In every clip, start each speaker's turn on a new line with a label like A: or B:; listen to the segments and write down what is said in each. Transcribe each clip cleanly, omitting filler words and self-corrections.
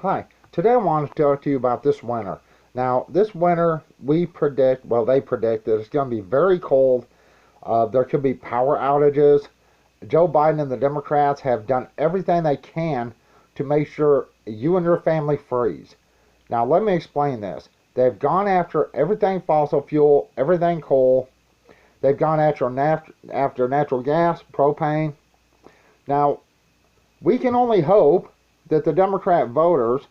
A: Hi, today I want to talk to you about this winter. Now, this winter, we predict, well, they predict that it's going to be very cold. There could be power outages. Joe Biden and the Democrats have done everything they can to make sure you and your family freeze. Now, let me explain this. They've gone after everything fossil fuel, everything coal. They've gone after natural gas, propane. Now, we can only hope that the Democrat voters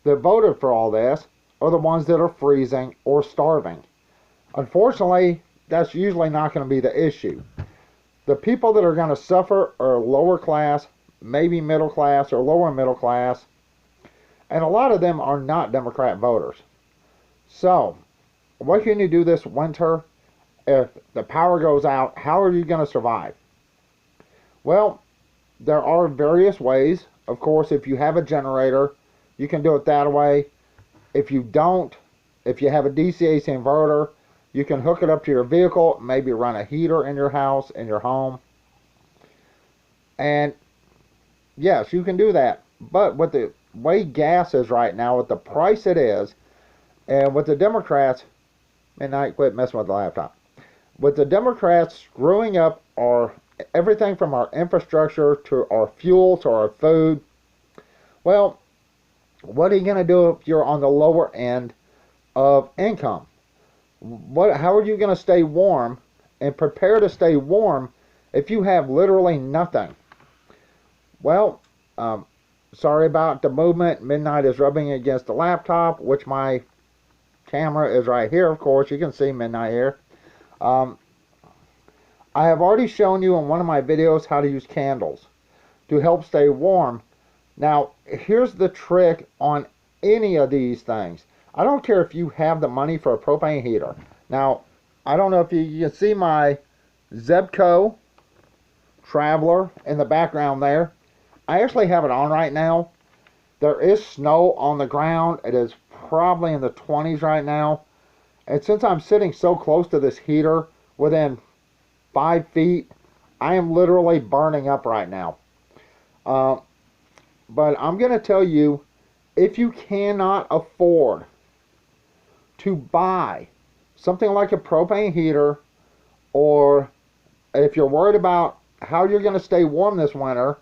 A: that voted for all this are the ones that are freezing or starving. Unfortunately, that's usually not going to be the issue. The people that are going to suffer are lower class, maybe middle class or lower middle class, and a lot of them are not Democrat voters. So, what can you do this winter if the power goes out? How are you going to survive? Well, there are various ways. Of course, if you have a generator, you can do it that way. If you don't, if you have a DC-AC inverter, you can hook it up to your vehicle, maybe run a heater in your house, in your home. And yes, you can do that. But with the way gas is right now, with the price it is, and with the Democrats, midnight, quit messing with the laptop. With the Democrats screwing up everything from our infrastructure to our fuel to our food, well, what are you going to do if you're on the lower end of income? How are you going to stay warm and prepare to stay warm if you have literally nothing? Well, sorry about the movement. Midnight is rubbing against the laptop, which my camera is right here, of course. You can see Midnight here. I have already shown you in one of my videos how to use candles to help stay warm. Now, here's the trick on any of these things. I don't care if you have the money for a propane heater. Now, I don't know if you can see my Zebco Traveler in the background there. I actually have it on right now. There is snow on the ground. It is probably in the 20s right now. And since I'm sitting so close to this heater, within 5 feet, I am literally burning up right now. But I'm going to tell you, if you cannot afford to buy something like a propane heater, or if you're worried about how you're going to stay warm this winter,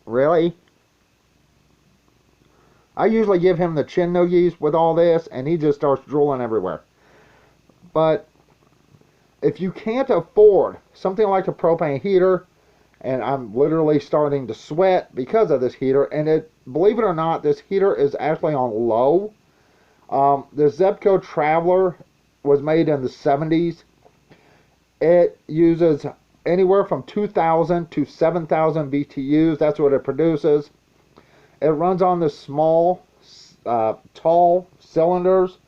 A: really? I usually give him the chin noogies with all this, and he just starts drooling everywhere. But if you can't afford something like a propane heater, and I'm literally starting to sweat because of this heater, and believe it or not, this heater is actually on low. The Zebco Traveler was made in the 70s. It uses anywhere from 2,000 to 7,000 BTUs. That's what it produces. It runs on the small, tall cylinders,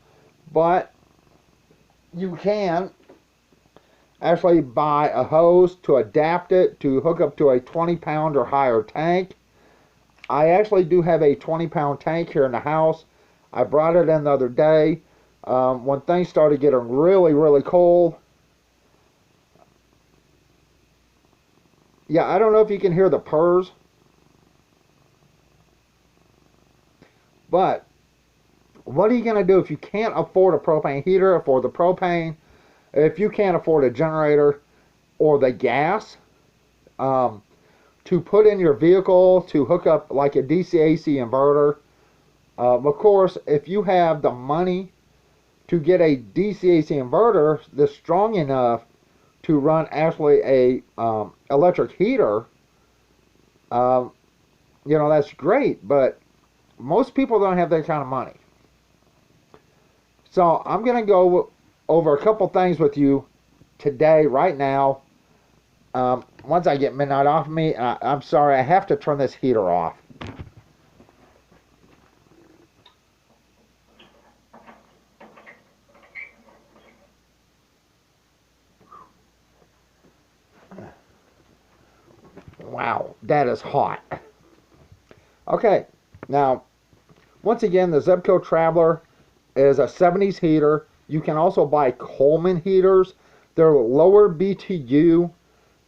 A: but you can actually buy a hose to adapt it to hook up to a 20-pound or higher tank. I actually do have a 20-pound tank here in the house. I brought it in the other day when things started getting really, really cold. Yeah, I don't know if you can hear the purrs, but what are you going to do if you can't afford a propane heater, afford the propane, if you can't afford a generator or the gas to put in your vehicle to hook up like a DC-AC inverter? Of course, if you have the money to get a DC-AC inverter that's strong enough to run actually a electric heater, that's great, but most people don't have that kind of money. So I'm going to go over a couple things with you today, right now. Once I get Midnight off of me, I'm sorry, I have to turn this heater off. Wow, that is hot. Okay, now, once again, the Zebco Traveler is a 70s heater. You can also buy Coleman heaters. They're lower BTU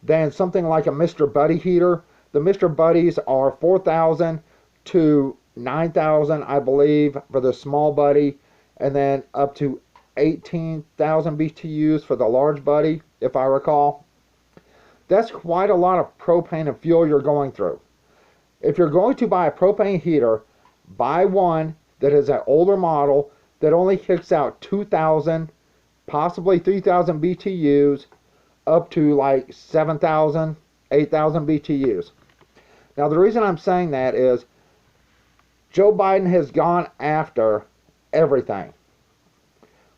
A: than something like a Mr. Buddy heater. The Mr. Buddies are 4,000 to 9,000, I believe, for the small buddy, and then up to 18,000 BTUs for the large buddy, if I recall. That's quite a lot of propane and fuel you're going through. If you're going to buy a propane heater, buy one that is an older model that only kicks out 2,000, possibly 3,000 BTUs, up to like 7,000, 8,000 BTUs. Now, the reason I'm saying that is Joe Biden has gone after everything.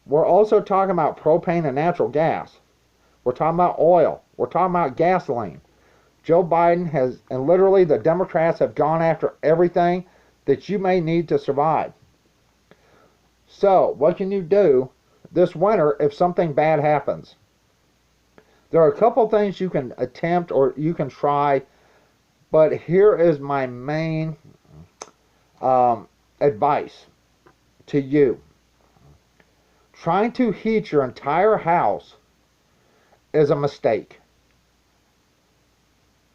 A: We're also talking about propane and natural gas. We're talking about oil. We're talking about gasoline. Joe Biden has, and literally the Democrats have gone after everything that you may need to survive. So, what can you do this winter if something bad happens? There are a couple things you can attempt or you can try, but here is my main advice to you. Trying to heat your entire house is a mistake.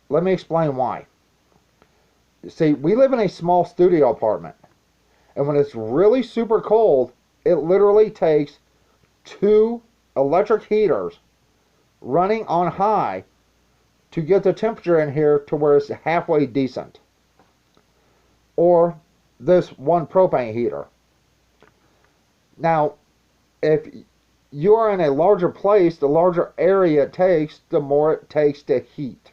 A: Let me explain why. See, we live in a small studio apartment, and when it's really super cold, it literally takes 2 electric heaters running on high to get the temperature in here to where it's halfway decent. Or this one propane heater. Now, if you are in a larger place, the larger area it takes, the more it takes to heat.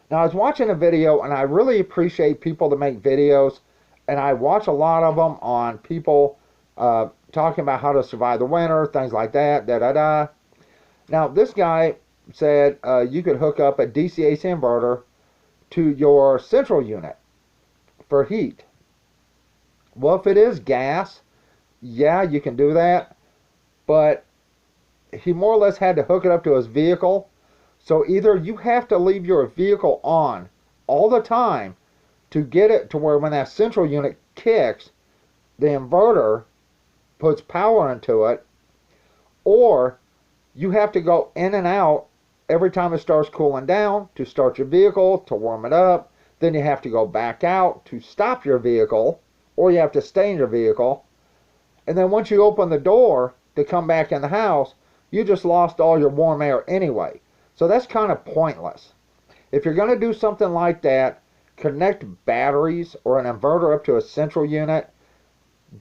A: Now, I was watching a video, and I really appreciate people that make videos, and I watch a lot of them on people talking about how to survive the winter, things like that, da-da-da. Now, this guy said you could hook up a DC-AC inverter to your central unit for heat. Well, if it is gas, yeah, you can do that, but he more or less had to hook it up to his vehicle. So either you have to leave your vehicle on all the time to get it to where when that central unit kicks, the inverter puts power into it, or you have to go in and out every time it starts cooling down to start your vehicle, to warm it up. Then you have to go back out to stop your vehicle, or you have to stay in your vehicle. And then once you open the door to come back in the house, you just lost all your warm air anyway. So that's kind of pointless. If you're going to do something like that, connect batteries or an inverter up to a central unit.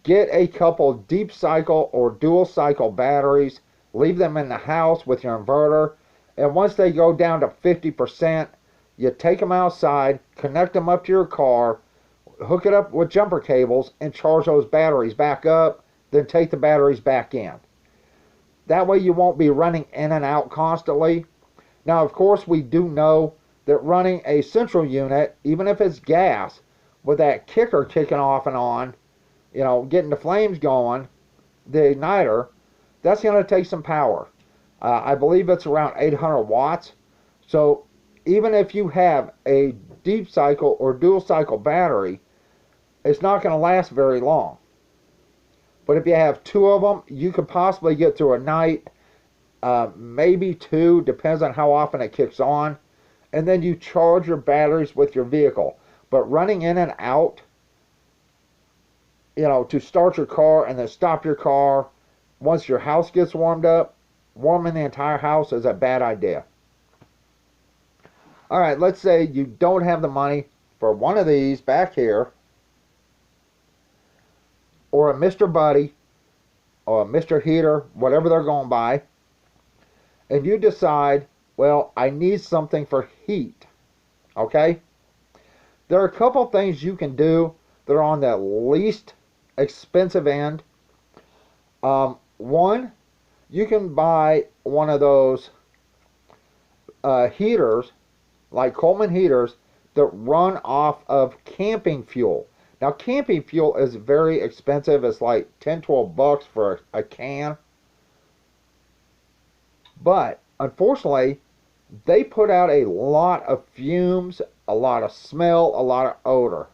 A: Get a couple deep cycle or dual cycle batteries. Leave them in the house with your inverter. And once they go down to 50%, you take them outside, connect them up to your car, hook it up with jumper cables, and charge those batteries back up. Then take the batteries back in. That way you won't be running in and out constantly. Now, of course, we do know that running a central unit, even if it's gas, with that kicker kicking off and on, you know, getting the flames going, the igniter, that's going to take some power. I believe it's around 800 watts. So even if you have a deep cycle or dual cycle battery, it's not going to last very long. But if you have 2 of them, you could possibly get through a night, maybe 2, depends on how often it kicks on. And then you charge your batteries with your vehicle. But running in and out, you know, to start your car and then stop your car, once your house gets warmed up, warming the entire house is a bad idea. Alright, let's say you don't have the money for one of these back here, or a Mr. Buddy, or a Mr. Heater, whatever they're going by, and you decide, well, I need something for heat, okay? There are a couple things you can do that are on the least expensive end. One, you can buy one of those heaters, like Coleman heaters, that run off of camping fuel. Now, camping fuel is very expensive. It's like 10, 12 bucks for a can. But, unfortunately, they put out a lot of fumes, a lot of smell, a lot of odor.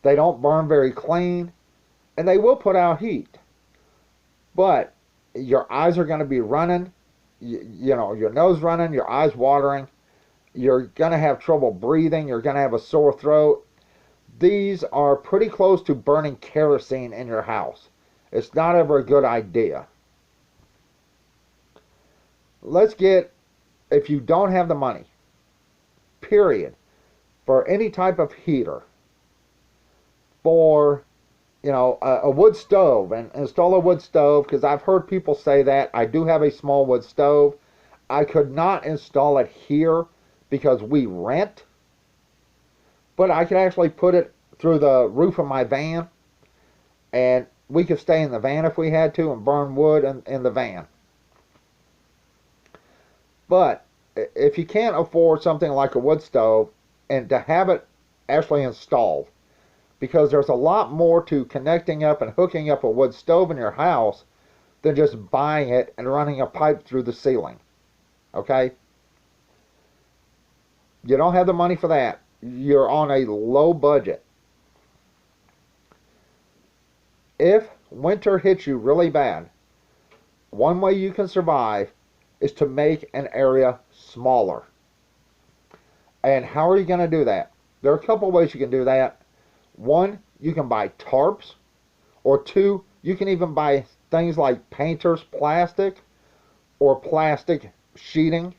A: They don't burn very clean, and they will put out heat. But your eyes are going to be running, you know, your nose running, your eyes watering. You're going to have trouble breathing. You're going to have a sore throat. these are pretty close to burning kerosene in your house. It's not ever a good idea. Let's get, if you don't have the money, period, for any type of heater, for, you know, a wood stove, and install a wood stove, because I've heard people say that. I do have a small wood stove. I could not install it here because we rent, but I could actually put it through the roof of my van, and we could stay in the van if we had to and burn wood in the van. But if you can't afford something like a wood stove, and to have it actually installed, because there's a lot more to connecting up and hooking up a wood stove in your house than just buying it and running a pipe through the ceiling. Okay? You don't have the money for that. You're on a low budget. If winter hits you really bad, one way you can survive is to make an area smaller. And how are you going to do that? There are a couple ways you can do that. One, you can buy tarps. Or two, you can even buy things like painter's plastic or plastic sheeting.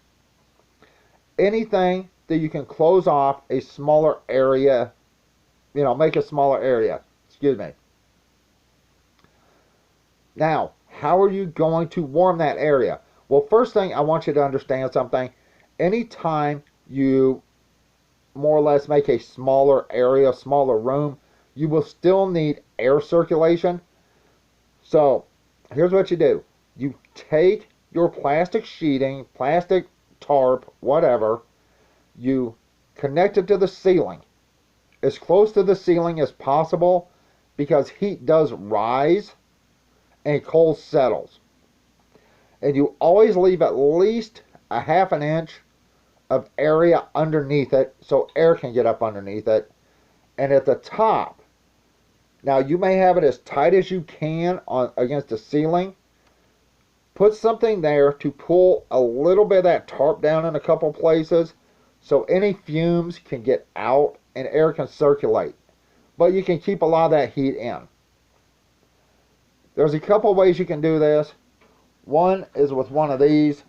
A: Anything that you can close off a smaller area, you know, make a smaller area. Excuse me. Now, how are you going to warm that area? Well, first thing, I want you to understand something. Anytime you more or less make a smaller area, smaller room, you will still need air circulation. So, here's what you do. You take your plastic sheeting, plastic tarp, whatever, you connect it to the ceiling, as close to the ceiling as possible, because heat does rise and cold settles. And you always leave at least a half an inch of area underneath it so air can get up underneath it. And at the top, now you may have it as tight as you can against the ceiling. Put something there to pull a little bit of that tarp down in a couple places so any fumes can get out and air can circulate. But you can keep a lot of that heat in. There's a couple ways you can do this. One is with one of these.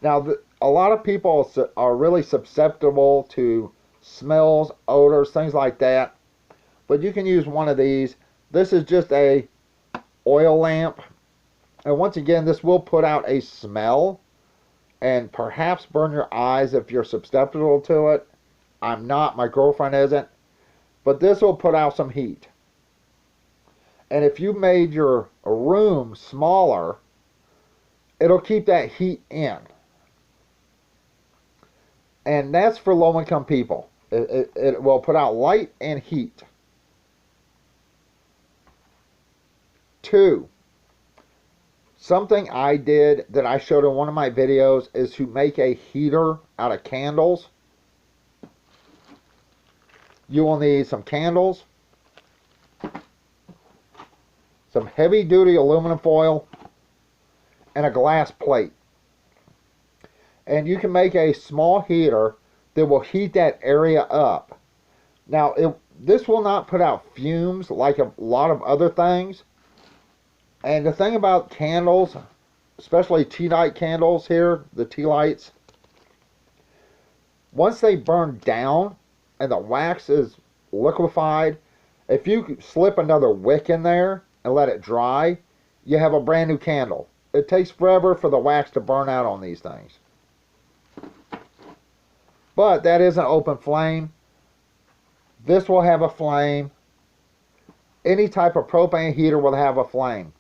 A: Now, a lot of people are really susceptible to smells, odors, things like that. But you can use one of these. This is just a oil lamp. And once again, this will put out a smell and perhaps burn your eyes if you're susceptible to it. I'm not. My girlfriend isn't. But this will put out some heat. And if you made your room smaller, it'll keep that heat in. And that's for low-income people. It will put out light and heat. 2, something I did that I showed in one of my videos is to make a heater out of candles. You will need some candles, some heavy-duty aluminum foil, and a glass plate. And you can make a small heater that will heat that area up. Now, this will not put out fumes like a lot of other things. And the thing about candles, especially tea light candles here, the tea lights, once they burn down and the wax is liquefied, if you slip another wick in there and let it dry, you have a brand new candle. It takes forever for the wax to burn out on these things. But that is an open flame. This will have a flame. Any type of propane heater will have a flame.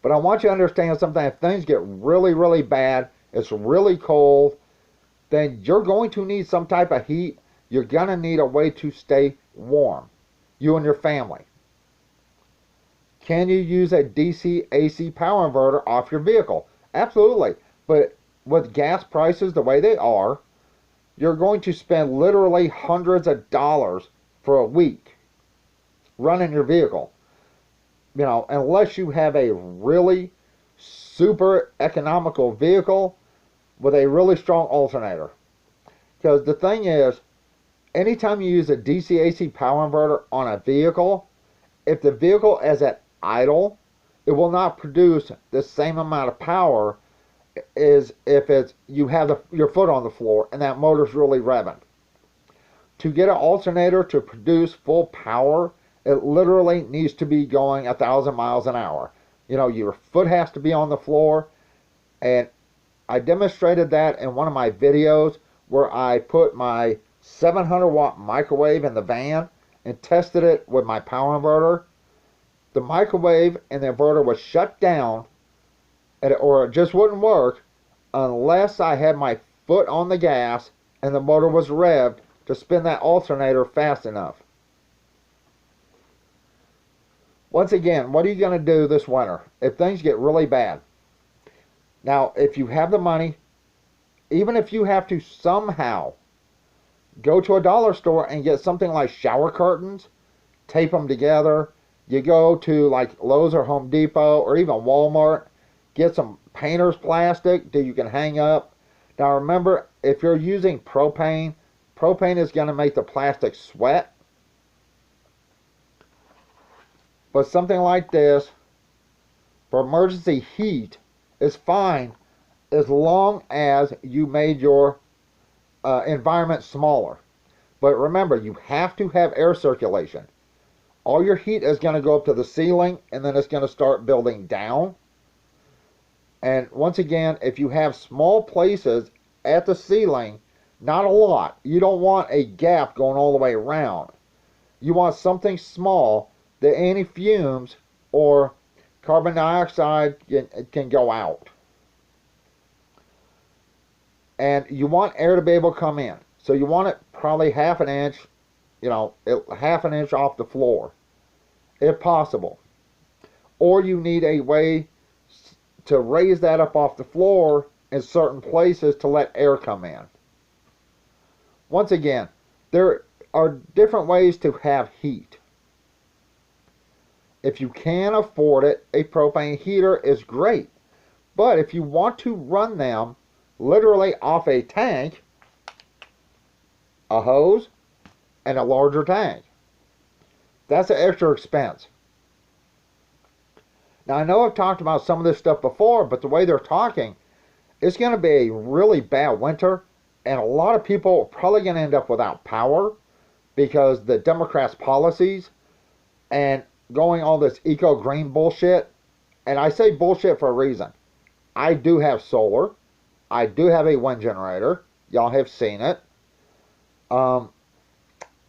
A: But I want you to understand something. If things get really, really bad, it's really cold, then you're going to need some type of heat. You're going to need a way to stay warm, you and your family. Can you use a DC AC power inverter off your vehicle? Absolutely. But with gas prices the way they are, you're going to spend literally hundreds of dollars for a week running your vehicle. You know, unless you have a really super economical vehicle with a really strong alternator. Because the thing is, Anytime you use a DC-AC power inverter on a vehicle, if the vehicle is at idle, it will not produce the same amount of power as if you have your foot on the floor and that motor's really revving. To get an alternator to produce full power, it literally needs to be going 1,000 miles an hour. You know, your foot has to be on the floor, and I demonstrated that in one of my videos where I put my 700 watt microwave in the van and tested it with my power inverter. The microwave and the inverter was shut down, or it just wouldn't work unless I had my foot on the gas and the motor was revved to spin that alternator fast enough. Once again, what are you going to do this winter if things get really bad? Now, if you have the money, even if you have to somehow go to a dollar store and get something like shower curtains, tape them together, you go to like Lowe's or Home Depot or even Walmart, get some painter's plastic that you can hang up. Now remember, if you're using propane, propane is going to make the plastic sweat. But something like this, for emergency heat, is fine as long as you made your environment smaller. But remember, you have to have air circulation. All your heat is going to go up to the ceiling, and then it's going to start building down. And once again, if you have small places at the ceiling, not a lot, you don't want a gap going all the way around. You want something small that any fumes or carbon dioxide can go out. And you want air to be able to come in. So you want it probably half an inch, half an inch off the floor, if possible. Or you need a way to raise that up off the floor in certain places to let air come in. Once again, there are different ways to have heat. If you can afford it, a propane heater is great. But if you want to run them literally off a tank, a hose, and a larger tank, that's an extra expense. Now I know I've talked about some of this stuff before, but the way they're talking, it's going to be a really bad winter, and a lot of people are probably going to end up without power because the Democrats' policies and going all this eco-green bullshit. And I say bullshit for a reason. I do have solar. I do have a wind generator. Y'all have seen it.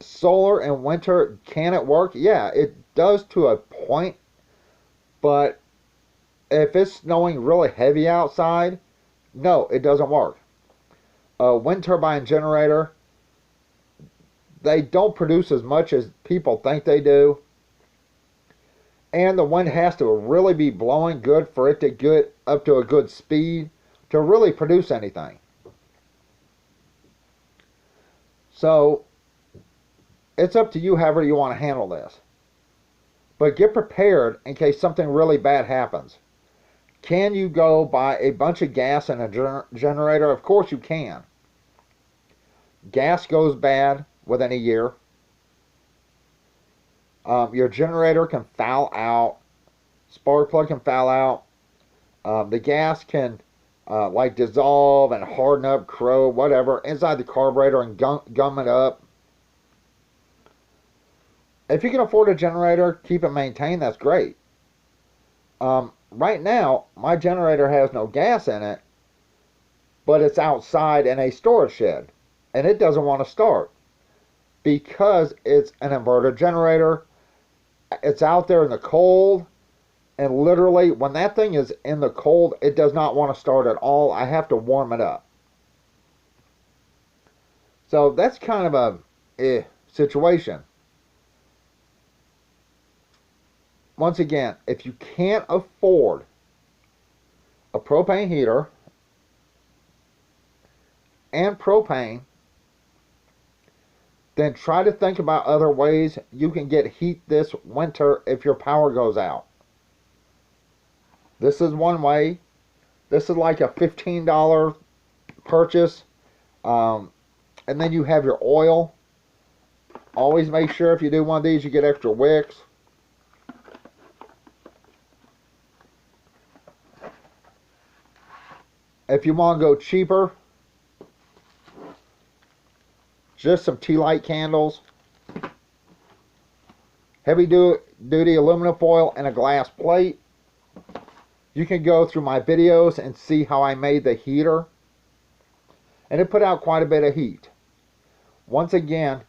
A: Solar in winter, can it work? Yeah, it does to a point. But if it's snowing really heavy outside, no, it doesn't work. A wind turbine generator, they don't produce as much as people think they do. And the wind has to really be blowing good for it to get up to a good speed to really produce anything. So it's up to you however you want to handle this. But get prepared in case something really bad happens. Can you go buy a bunch of gas in a generator? Of course you can. Gas goes bad within a year. Your generator can foul out. Spark plug can foul out. The gas can dissolve and harden up, corrode, whatever, inside the carburetor and gum it up. If you can afford a generator, keep it maintained, that's great. Right now, my generator has no gas in it, but it's outside in a storage shed, and it doesn't want to start because it's an inverter generator. It's out there in the cold, and literally when that thing is in the cold, it does not want to start at all. I have to warm it up. So that's kind of a situation. Once again, if you can't afford a propane heater and propane, then try to think about other ways you can get heat this winter if your power goes out. This is one way. This is like a $15 purchase. And then you have your oil. Always make sure if you do one of these, you get extra wicks. If you want to go cheaper, just some tea light candles, heavy duty aluminum foil, and a glass plate. You can go through my videos and see how I made the heater. And it put out quite a bit of heat. Once again,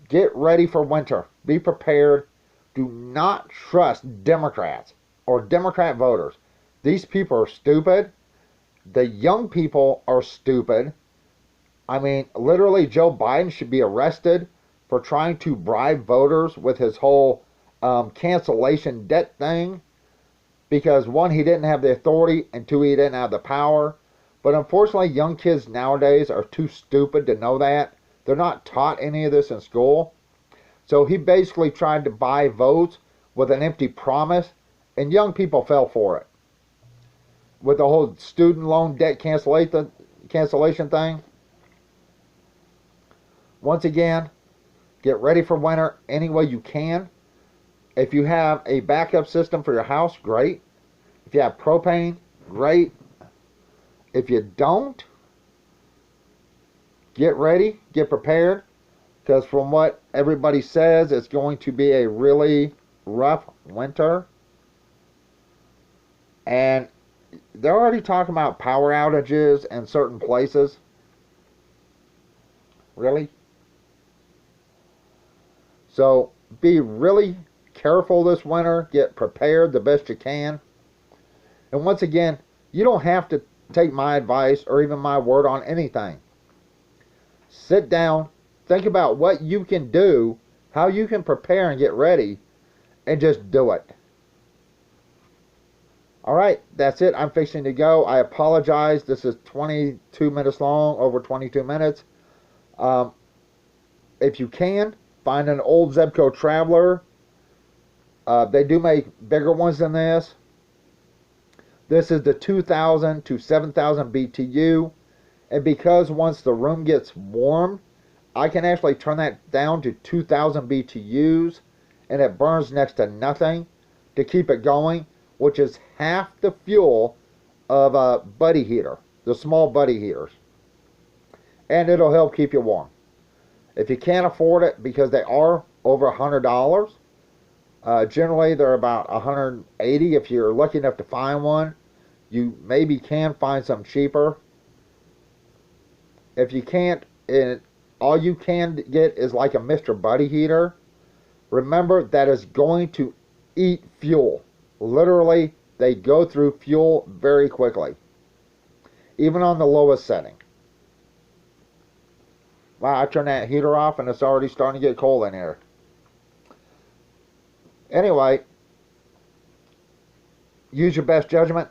A: get ready for winter. Be prepared. Do not trust Democrats or Democrat voters. These people are stupid. The young people are stupid. I mean, literally, Joe Biden should be arrested for trying to bribe voters with his whole cancellation debt thing. Because one, he didn't have the authority, and two, he didn't have the power. But unfortunately, young kids nowadays are too stupid to know that. They're not taught any of this in school. So he basically tried to buy votes with an empty promise, and young people fell for it. With the whole student loan debt cancellation thing. Once again, get ready for winter any way you can. If you have a backup system for your house, great. If you have propane, great. If you don't, get ready, get prepared, because from what everybody says, it's going to be a really rough winter. And they're already talking about power outages in certain places. Really? So be really careful this winter. Get prepared the best you can. And once again, you don't have to take my advice or even my word on anything. Sit down, think about what you can do, how you can prepare and get ready, and just do it. Alright, that's it. I'm fixing to go. I apologize. This is 22 minutes long, over 22 minutes. If you can, find an old Zebco Traveler. They do make bigger ones than this. This is the 2,000 to 7,000 BTU. And because once the room gets warm, I can actually turn that down to 2,000 BTUs. And it burns next to nothing to keep it going, which is half the fuel of a buddy heater, the small buddy heaters. And it'll help keep you warm. If you can't afford it, because they are over $100, generally they're about $180 if you're lucky enough to find one. You maybe can find some cheaper. If you can't, all you can get is like a Mr. Buddy heater. Remember, that is going to eat fuel. Literally, they go through fuel very quickly, even on the lowest setting. Wow, I turned that heater off and it's already starting to get cold in here. Anyway, use your best judgment.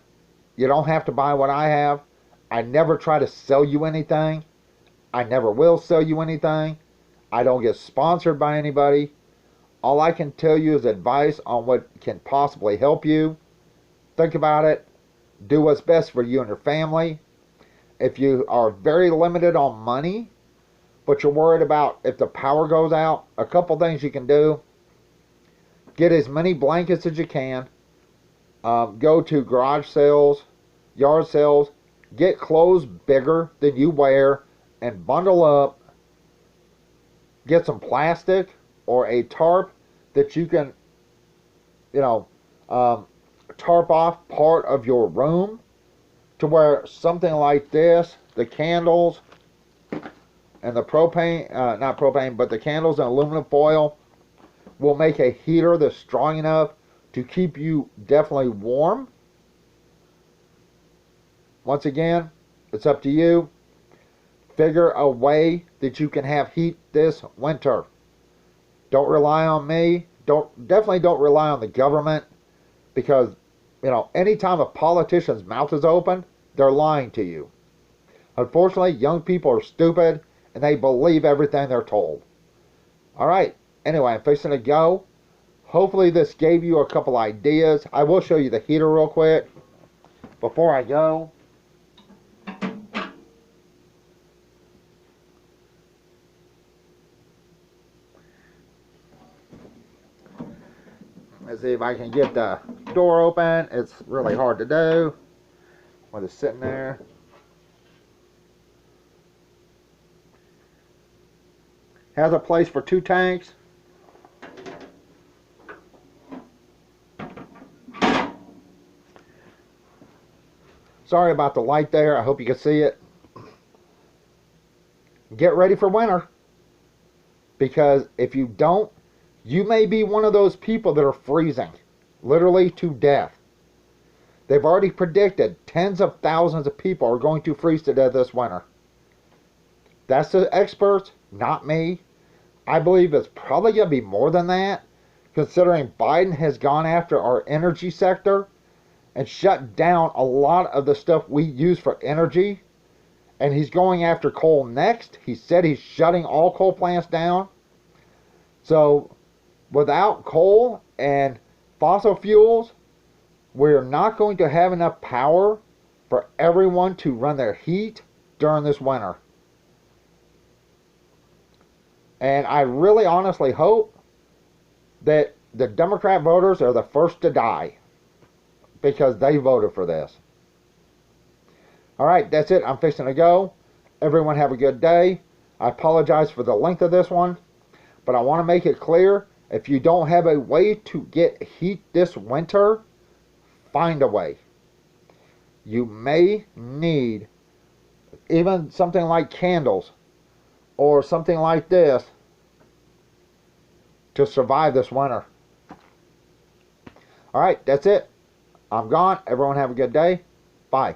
A: You don't have to buy what I have. I never try to sell you anything. I never will sell you anything. I don't get sponsored by anybody. All I can tell you is advice on what can possibly help you. Think about it. Do what's best for you and your family. If you are very limited on money, but you're worried about if the power goes out, a couple things you can do. Get as many blankets as you can. Go to garage sales, yard sales. Get clothes bigger than you wear and bundle up. Get some plastic or a tarp that you can, tarp off part of your room to where something like this, the candles and the propane, not propane, but the candles and aluminum foil will make a heater that's strong enough to keep you definitely warm. Once again, it's up to you. Figure a way that you can have heat this winter. Don't rely on me. Definitely don't rely on the government, because anytime a politician's mouth is open, they're lying to you. Unfortunately, young people are stupid and they believe everything they're told. Alright, anyway, I'm fixing to go. Hopefully this gave you a couple ideas. I will show you the heater real quick before I go. Let's see if I can get the door open. It's really hard to do with it sitting there. Has a place for 2 tanks. Sorry about the light there. I hope you can see it. Get ready for winter. Because if you don't, you may be one of those people that are freezing. Literally to death. They've already predicted tens of thousands of people are going to freeze to death this winter. That's the experts, not me. I believe it's probably going to be more than that, considering Biden has gone after our energy sector and shut down a lot of the stuff we use for energy. And he's going after coal next. He said he's shutting all coal plants down. So without coal and fossil fuels, we're not going to have enough power for everyone to run their heat during this winter. And I really honestly hope that the Democrat voters are the first to die, because they voted for this. Alright, that's it. I'm fixing to go. Everyone have a good day. I apologize for the length of this one, but I want to make it clear, if you don't have a way to get heat this winter, find a way. You may need even something like candles or something like this to survive this winter. Alright, that's it. I'm gone. Everyone have a good day. Bye.